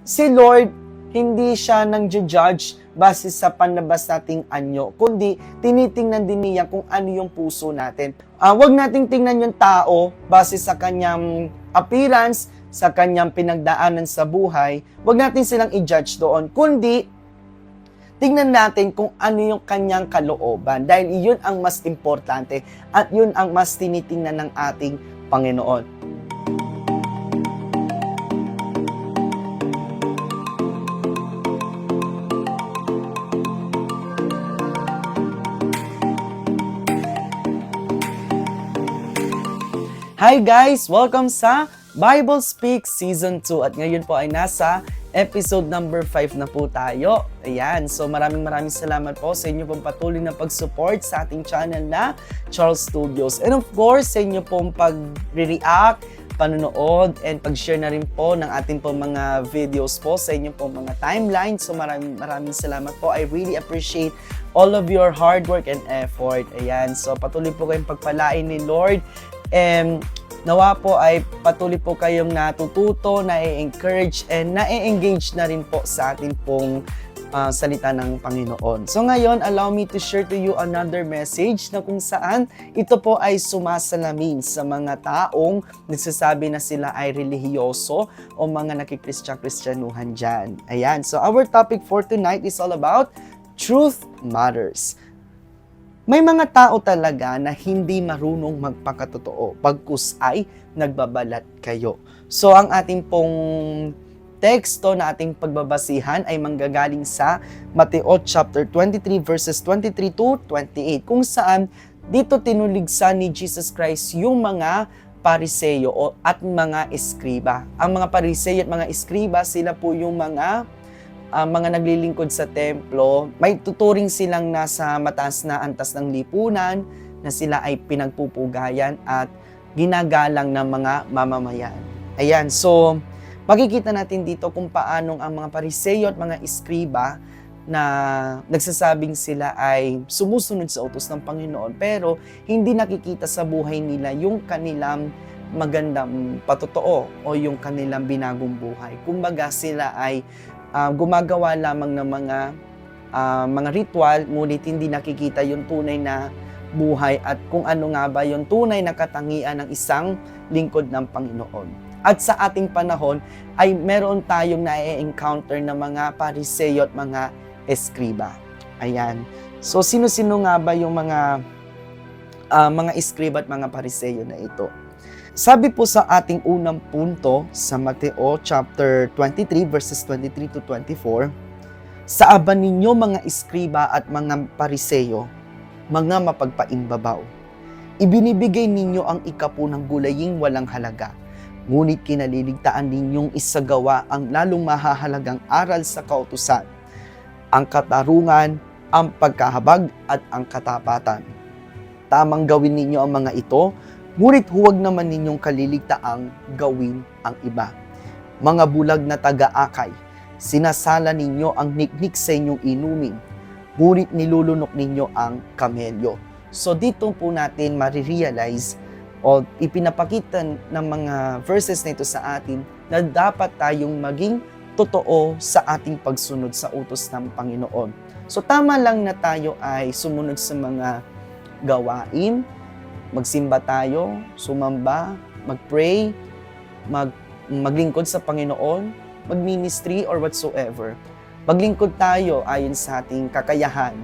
Si Lord, hindi siya nang judge base sa panlabas nating anyo, kundi tinitingnan din niya kung ano yung puso natin. Huwag nating tingnan yung tao base sa kanyang appearance, sa kanyang pinagdaanan sa buhay. Huwag natin silang i-judge doon, kundi tingnan natin kung ano yung kanyang kalooban, dahil yun ang mas importante at yun ang mas tinitingnan ng ating Panginoon. Hi guys! Welcome sa Bible Speak Season 2 at ngayon po ay nasa episode number 5 na po tayo. Ayan, so maraming salamat po sa inyo pong patuloy na pag-support sa ating channel na Charles Studios. And of course, sa inyo pong pag-react, panonood, and pag-share na rin po ng ating pong mga videos po sa inyo pong mga timeline. So maraming salamat po. I really appreciate all of your hard work and effort. Ayan, so patuloy po kayong pagpalain ni Lord. And nawa po ay patuloy po kayong natututo, na-encourage, and na-engage na rin po sa ating pong salita ng Panginoon. So ngayon, allow me to share to you another message na kung saan ito po ay sumasalamin sa mga taong nagsasabi na sila ay relihiyoso o mga nakikristiyan-kristyanuhan dyan. Ayan, so our topic for tonight is all about truth matters. May mga tao talaga na hindi marunong magpakatotoo, pagkus ay nagbabalat kayo. So ang ating pong teksto na ating pagbabasihan ay manggagaling sa Mateo chapter 23 verses 23 to 28, kung saan dito tinuligsan ni Jesus Christ yung mga Pariseyo at mga eskriba. Ang mga Pariseyo at mga eskriba, sila po yung mga naglilingkod sa templo. May tuturing silang nasa mataas na antas ng lipunan, na sila ay pinagpupugayan at ginagalang ng mga mamamayan. Ayan, so makikita natin dito kung paanong ang mga Pariseyo at mga eskriba na nagsasabing sila ay sumusunod sa utos ng Panginoon, pero hindi nakikita sa buhay nila yung kanilang magandang patotoo o yung kanilang binagong buhay. Kumbaga sila ay gumagawa lamang ng mga ritual, ngunit hindi nakikita yung tunay na buhay at kung ano nga ba yung tunay na katangian ng isang lingkod ng Panginoon. At sa ating panahon ay meron tayong na-encounter na mga Pariseyo at mga eskriba. Ayan. So sino-sino nga ba yung mga eskriba at mga Pariseyo na ito? Sabi po sa ating unang punto sa Mateo chapter 23 verses 23 to 24, sa aba ninyo mga eskriba at mga Pariseyo, mga mapagpaimbabaw, ibinibigay ninyo ang ikapu ng gulaying walang halaga, ngunit kinaliligtaan ninyong isagawa ang lalong mahahalagang aral sa kautusan, ang katarungan, ang pagkahabag at ang katapatan. Tamang gawin ninyo ang mga ito, ngunit huwag naman ninyong kaliligtaang gawin ang iba. Mga bulag na taga-akay, sinasala ninyo ang niknik sa inyong inumin, ngunit nilulunok ninyo ang kamelyo. So dito po natin marirealize o ipinapakita ng mga verses na ito sa atin na dapat tayong maging totoo sa ating pagsunod sa utos ng Panginoon. So tama lang na tayo ay sumunod sa mga gawain, magsimba tayo, sumamba, mag-pray, maglingkod sa Panginoon, mag-ministry or whatsoever. Maglingkod tayo ayon sa ating kakayahan.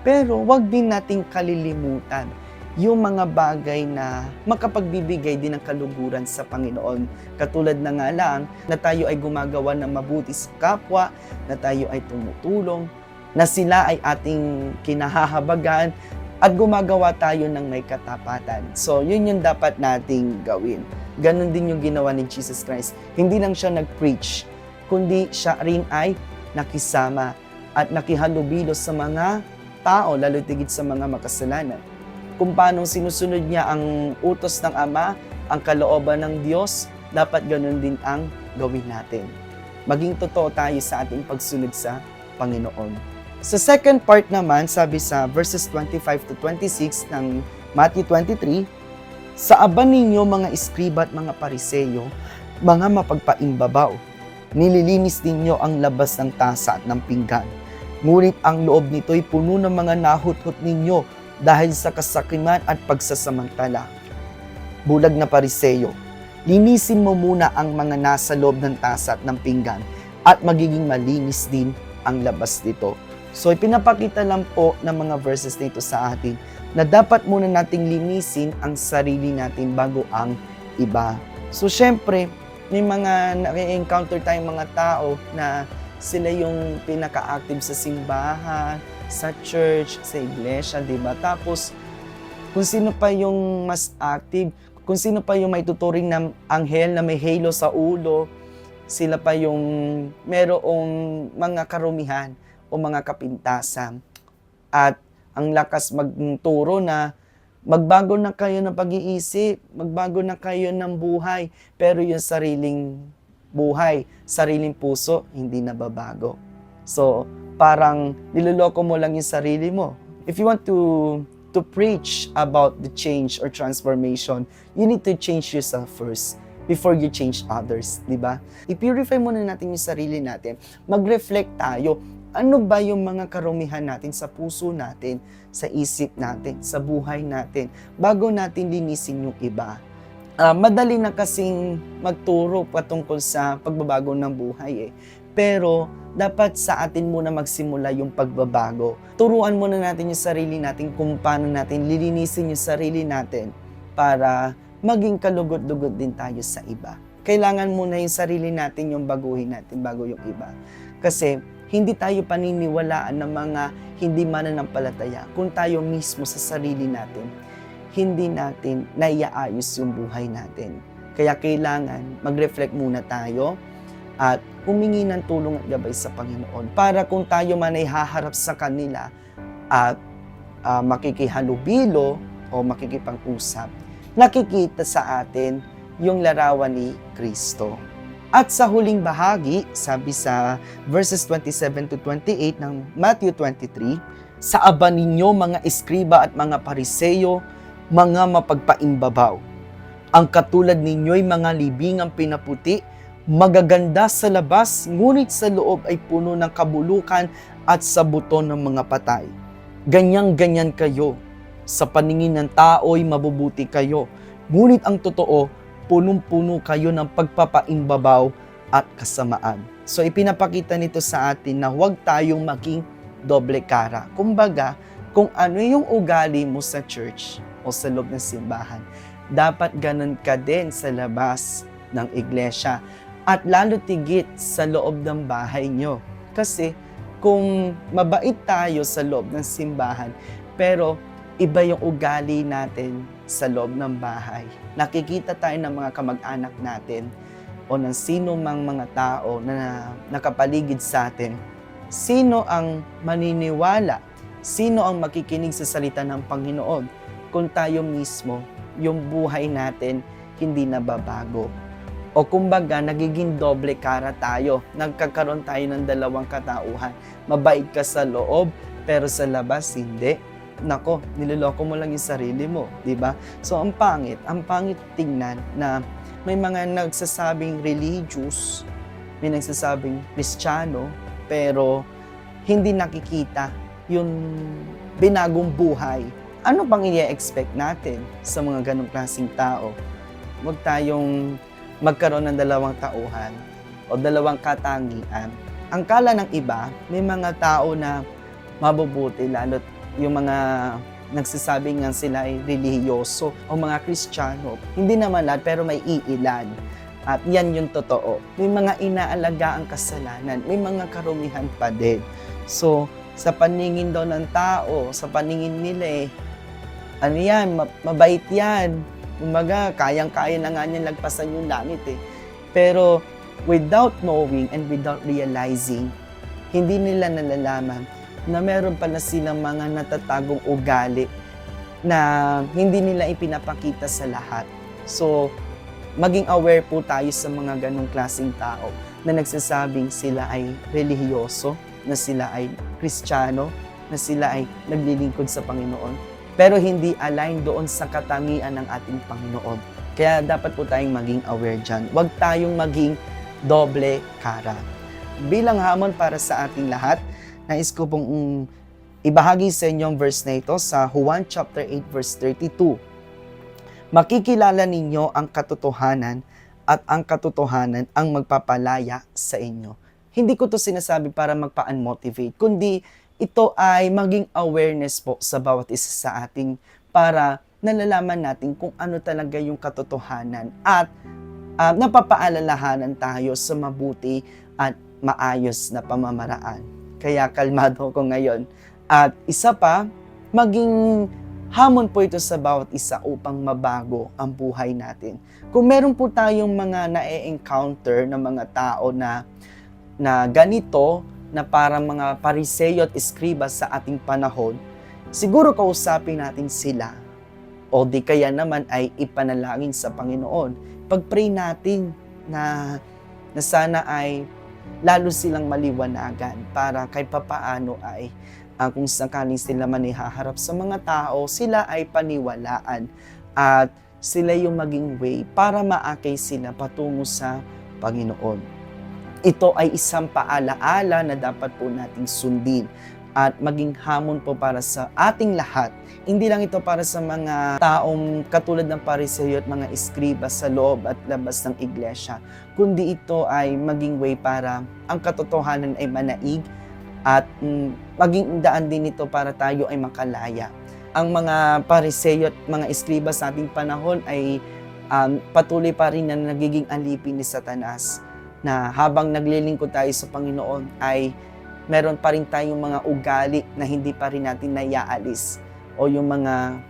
Pero wag din nating kalilimutan yung mga bagay na makapagbibigay din ng kaluguran sa Panginoon. Katulad na nga lang na tayo ay gumagawa ng mabuti sa kapwa, na tayo ay tumutulong, na sila ay ating kinahahabagan, at gumagawa tayo ng may katapatan. So, yun yung dapat nating gawin. Ganon din yung ginawa ni Jesus Christ. Hindi lang siya nag-preach, kundi siya rin ay nakisama at nakihalubilo sa mga tao, lalo tigit sa mga makasalanan. Kung paano sinusunod niya ang utos ng Ama, ang kalooban ng Diyos, dapat ganon din ang gawin natin. Maging totoo tayo sa ating pagsunod sa Panginoon. Sa second part naman, sabi sa verses 25 to 26 ng Matthew 23, sa aba ninyo mga eskriba at mga Pariseyo, mga mapagpaimbabaw, nililinis ninyo ang labas ng tasa at ng pinggan. Ngunit ang loob nito'y puno ng mga nahuthot ninyo dahil sa kasakiman at pagsasamantala. Bulag na Pariseo, linisin mo muna ang mga nasa loob ng tasa at ng pinggan at magiging malinis din ang labas nito. So ipinapakita lang po ng mga verses nito sa atin na dapat muna nating linisin ang sarili natin bago ang iba. So syempre, may mga naki-encounter tayong mga tao na sila yung pinaka-active sa simbahan, sa church, sa iglesia, di ba? Tapos, kung sino pa yung mas active, kung sino pa yung may tuturing na anghel na may halo sa ulo, sila pa yung merong mga karumihan o mga kapintasan. At ang lakas magturo na magbago na kayo ng pag-iisip, magbago na kayo ng buhay, pero yung sariling buhay, sariling puso, hindi nababago. So, parang niloloko mo lang yung sarili mo. If you want to preach about the change or transformation, you need to change yourself first before you change others, di ba? I-purify muna natin yung sarili natin. Mag-reflect tayo. Ano ba yung mga karumihan natin sa puso natin, sa isip natin, sa buhay natin, bago natin linisin yung iba? Madali na kasing magturo patungkol sa pagbabago ng buhay eh. Pero dapat sa atin muna magsimula yung pagbabago. Turuan muna natin yung sarili natin kung paano natin lilinisin yung sarili natin para maging kalugod-lugod din tayo sa iba. Kailangan muna yung sarili natin yung baguhin natin bago yung iba. Kasi hindi tayo paniniwalaan ng mga hindi mananampalataya kung tayo mismo sa sarili natin, hindi natin naiaayos yung buhay natin. Kaya kailangan mag-reflect muna tayo at humingi ng tulong at gabay sa Panginoon para kung tayo man ay haharap sa kanila at makikihalubilo o makikipag-usap, nakikita sa atin yung larawan ni Kristo. At sa huling bahagi, sabi sa verses 27 to 28 ng Matthew 23, sa aba ninyo mga eskriba at mga Pariseo, mga mapagpaimbabaw. Ang katulad ninyo'y mga libingang pinaputi, magaganda sa labas, ngunit sa loob ay puno ng kabulukan at sa buto ng mga patay. Ganyan-ganyan kayo. Sa paningin ng tao'y mabubuti kayo, ngunit ang totoo, punong-puno kayo ng pagpapaimbabaw at kasamaan. So ipinapakita nito sa atin na huwag tayong maging doble kara. Kumbaga, kung ano yung ugali mo sa church o sa loob ng simbahan, dapat ganun ka din sa labas ng iglesia at lalo tigit sa loob ng bahay nyo. Kasi kung mabait tayo sa loob ng simbahan, pero iba yung ugali natin sa loob ng bahay. Nakikita tayo ng mga kamag-anak natin o ng sino mang mga tao na nakapaligid sa atin. Sino ang maniniwala? Sino ang makikinig sa salita ng Panginoon kung tayo mismo, yung buhay natin, hindi nababago? O kumbaga, nagiging doble kara tayo. Nagkakaroon tayo ng dalawang katauhan. Mabait ka sa loob, pero sa labas, hindi. Nako, niloloko mo lang yung sarili mo, di ba? So, ang pangit tingnan na may mga nagsasabing religious, may nagsasabing Kristiyano, pero hindi nakikita yung binagong buhay. Ano pang i-expect natin sa mga ganong klaseng tao? Huwag tayong magkaroon ng dalawang tauhan o dalawang katangian. Ang kala ng iba, may mga tao na mabubuti, lalo't yung mga nagsasabi nga sila ay relihiyoso o mga Kristiyano. Hindi naman lahat, pero may iilan. At yan yung totoo. May mga inaalaga ang kasalanan, may mga karumihan pa din. So, sa paningin daw ng tao, sa paningin nila ano yan, mabait yan. Kumbaga, kayang-kaya na nga niyan lagpasan yung langit Pero, without knowing and without realizing, hindi nila nalalaman na meron pala silang mga natatagong ugali na hindi nila ipinapakita sa lahat. So, maging aware po tayo sa mga ganong klaseng tao na nagsasabing sila ay relihiyoso, na sila ay Kristiyano, na sila ay naglilingkod sa Panginoon, pero hindi align doon sa katangian ng ating Panginoon. Kaya dapat po tayong maging aware dyan. Huwag tayong maging doble kara. Bilang hamon para sa ating lahat, nais ko pong ibahagi sa inyo ang verse na ito sa Juan chapter 8 verse 32. Makikilala ninyo ang katotohanan at ang katotohanan ang magpapalaya sa inyo. Hindi ko to sinasabi para magpa-unmotivate, kundi ito ay maging awareness po sa bawat isa sa ating para nalalaman natin kung ano talaga yung katotohanan at napapaalalahanan tayo sa mabuti at maayos na pamamaraan. Kaya kalmado ko ngayon. At isa pa, maging hamon po ito sa bawat isa upang mabago ang buhay natin. Kung meron po tayong mga na-encounter na mga tao na ganito, na parang mga Pariseo at Eskriba sa ating panahon, siguro kausapin natin sila. O di kaya naman ay ipanalangin sa Panginoon. Pag-pray natin na sana ay lalo silang maliwanagan para kahit papaano ay kung sakaling sila man ihaharap sa mga tao, sila ay paniwalaan at sila yung maging way para maakay sila patungo sa Panginoon. Ito ay isang paalaala na dapat po nating sundin at maging hamon po para sa ating lahat. Hindi lang ito para sa mga taong katulad ng Pariseo at mga Eskriba sa loob at labas ng iglesia, kundi ito ay maging way para ang katotohanan ay manaig at maging daan din ito para tayo ay makalaya. Ang mga Pariseo at mga Eskriba sa ating panahon ay patuloy pa rin na nagiging alipin ni Satanas, na habang naglilingkod tayo sa Panginoon ay meron pa rin tayong mga ugali na hindi pa rin natin naiaalis o yung mga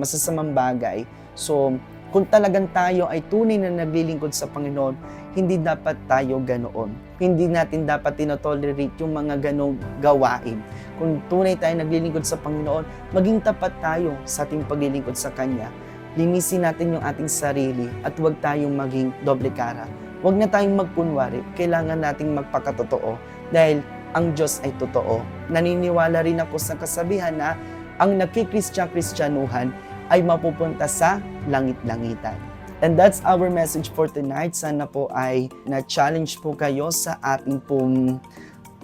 masasamang bagay. So, kung talagang tayo ay tunay na naglilingkod sa Panginoon, hindi dapat tayo ganoon. Hindi natin dapat tinotolerate yung mga ganong gawain. Kung tunay tayo naglilingkod sa Panginoon, maging tapat tayo sa ating paglilingkod sa Kanya. Linisin natin yung ating sarili at huwag tayong maging doble kara. Huwag na tayong magkunwari. Kailangan nating magpakatotoo dahil ang Diyos ay totoo. Naniniwala rin ako sa kasabihan na ang nakikristiyan-kristyanuhan ay mapupunta sa langit-langitan. And that's our message for tonight. Sana po ay na-challenge po kayo sa ating pong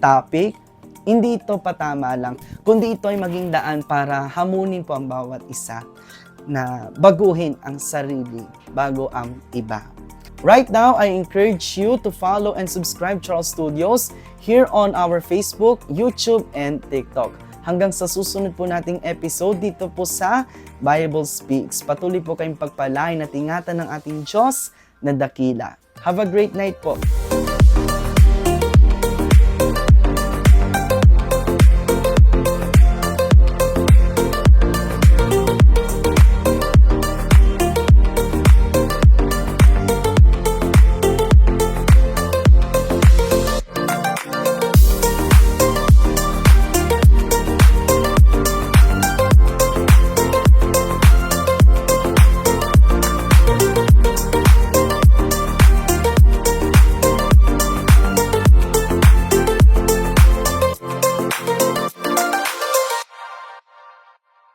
topic. Hindi ito patama lang, kundi ito ay maging daan para hamunin po ang bawat isa na baguhin ang sarili bago ang iba. Right now, I encourage you to follow and subscribe Charles Studios here on our Facebook, YouTube, and TikTok. Hanggang sa susunod po nating episode dito po sa Bible Speaks. Patuloy po kayong pagpalain at ingatan ng ating Diyos na dakila. Have a great night po.